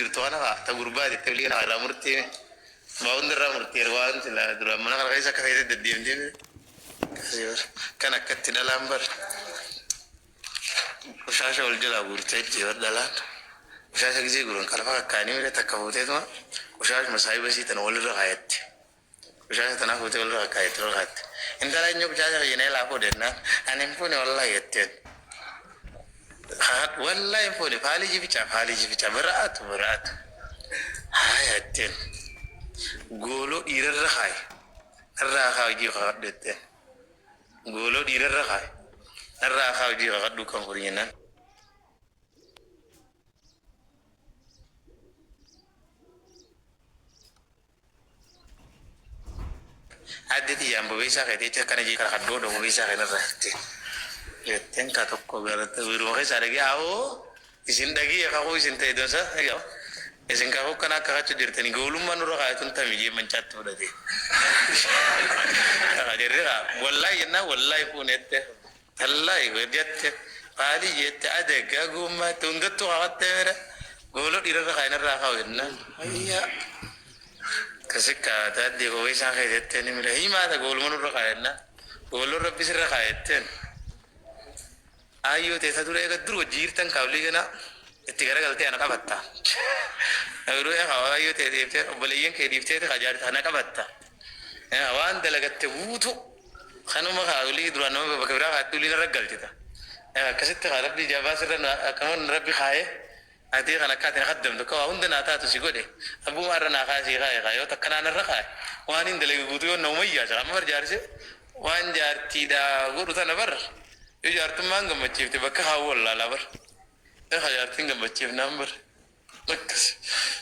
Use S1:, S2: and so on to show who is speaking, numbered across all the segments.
S1: jirtu ana ta gurbaadi tawli ana ala murti ma undra murti irwan la dura mana kala isa ka fayda dedimdi kana katti dalambar ushasha waljala gurte jiwar dalan ushasha gizi gurun kalfa kani mere takawute to ushasha masai basi tan wal raqayat ushasha tan hote wal raqayat raqat indala nyuk ushasha yene la ko denna anin pune wallahi yatte hat wallahi pune fali jibicha barat hayatte golo irar raqay raqa ji qadete golo irar raqay raqa ji qaddu kan furiyana aditi yambo bisa kete kana ji kala do bisa kana rahti yeten ka to ko garata wiru ke saragi awo isin dagi ya ko isin te dosa ya isin ka ko kana ka chu dirtani golum manuro ka tun tamiji mancat to dadi ka dirra wallahi na wallahi punette wallahi wajette qali yette adaga gumma tundatu qatere golo dirra ka ina ra ka wenna ayya kasika tadi ko isa kayete ni mira hima ta gol manu rakaena gol rabbi sir rakaeten ayo te sadure ga duro jirtan kawli gana itigara galte ana kabatta ayro ya ayo te te boliyen ke difte te hajar ana kabatta awan dalagatte wutu khanuma kawli duro no bakabra hatuli ragalte ta kasita rabbi jabasir kamon rabbi khaye ati kana katin khaddam to ko undana ta to sigode abu marana khasi khay yo takana narqa wanin dalay gudu no mayya jara mar jarse wan jarti da guru ta nabar yo jartu manga machifte bakka hawalla labar e khajarti ngam machif number nakas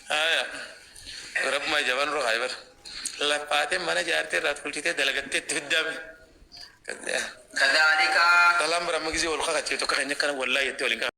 S1: aya rab ma jaban ro khaybar la pate mana jarte rat kultite dalagatte tiddam kadalika talam ramgizi wal khati to khanya kana wallahi to linga